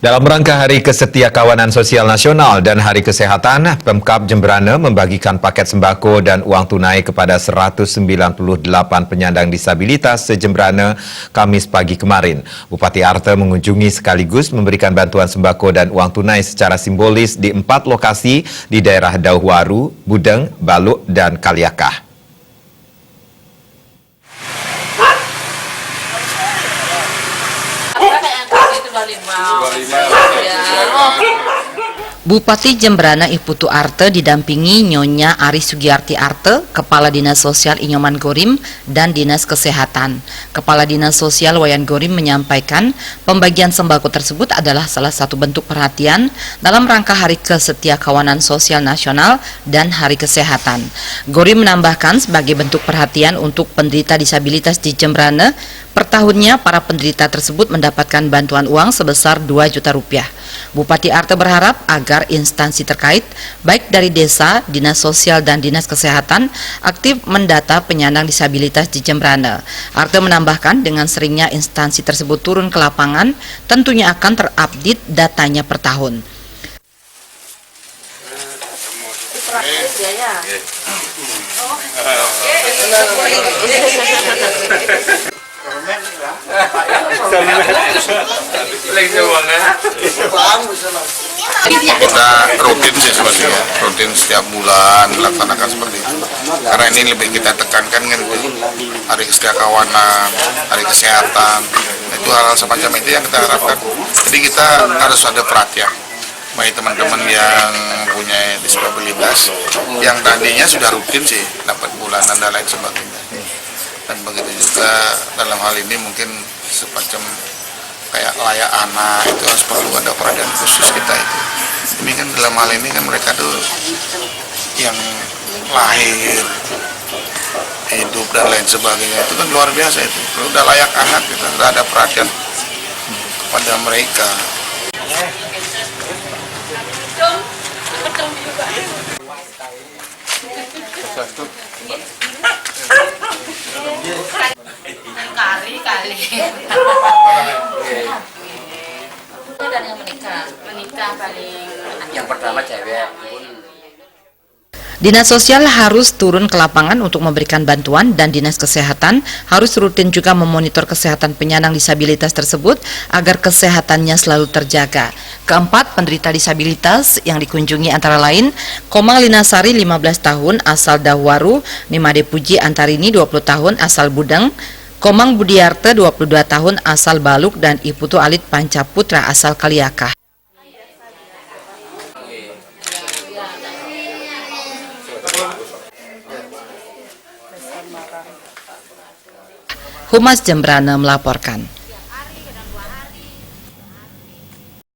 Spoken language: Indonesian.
Dalam rangka Hari Kesetiakawanan Sosial Nasional dan Hari Kesehatan, Pemkab Jemberana membagikan paket sembako dan uang tunai kepada 198 penyandang disabilitas se-Jemberana Kamis pagi kemarin. Bupati Arta mengunjungi sekaligus memberikan bantuan sembako dan uang tunai secara simbolis di 4 lokasi di daerah Dauhwaru, Budeng, Baluk, dan Kaliakah. Bupati Jemberana Iputu Arte didampingi Nyonya Ari Sugiyarti Arte, Kepala Dinas Sosial Inyoman Gorim, dan Dinas Kesehatan. Kepala Dinas Sosial Wayan Gorim menyampaikan pembagian sembako tersebut adalah salah satu bentuk perhatian dalam rangka Hari Kesetiakawanan Sosial Nasional dan Hari Kesehatan. Gorim menambahkan sebagai bentuk perhatian untuk penderita disabilitas di Jemberana, per tahunnya para penderita tersebut mendapatkan bantuan uang sebesar 2 juta rupiah. Bupati Arte berharap agar instansi terkait, baik dari desa, dinas sosial, dan dinas kesehatan, aktif mendata penyandang disabilitas di Jemberana. Arte menambahkan dengan seringnya instansi tersebut turun ke lapangan, tentunya akan terupdate datanya per tahun. Kita rutin sih sebenarnya, rutin setiap bulan melaksanakan seperti itu. Karena ini lebih kita tekankan kan Hari Kesetiakawanan, Hari Kesehatan, itu hal-hal semacam itu yang kita harapkan. Jadi kita harus ada perhatian, baik teman-teman yang punya disabilitas, yang tadinya sudah rutin sih dapat bulanan dan lain sebagainya. Dan begitu juga dalam hal ini mungkin semacam kayak layak anak itu harus perlu ada perhatian khusus kita itu. Ini kan dalam hal ini kan mereka tuh yang lahir, hidup dan lain sebagainya itu kan luar biasa itu. Kalau udah layak anak kita udah ada perhatian kepada mereka. Kali dan yang menikah paling yang pertama cewek. Dinas Sosial harus turun ke lapangan untuk memberikan bantuan dan Dinas Kesehatan harus rutin juga memonitor kesehatan penyandang disabilitas tersebut agar kesehatannya selalu terjaga. Keempat, penderita disabilitas yang dikunjungi antara lain Komang Linasari 15 tahun asal Dauhwaru, Mimade Puji Antarini 20 tahun asal Budeng, Komang Budiarte 22 tahun asal Baluk, dan Iputu Alit Pancaputra asal Kaliakah. Humas Jemberana melaporkan.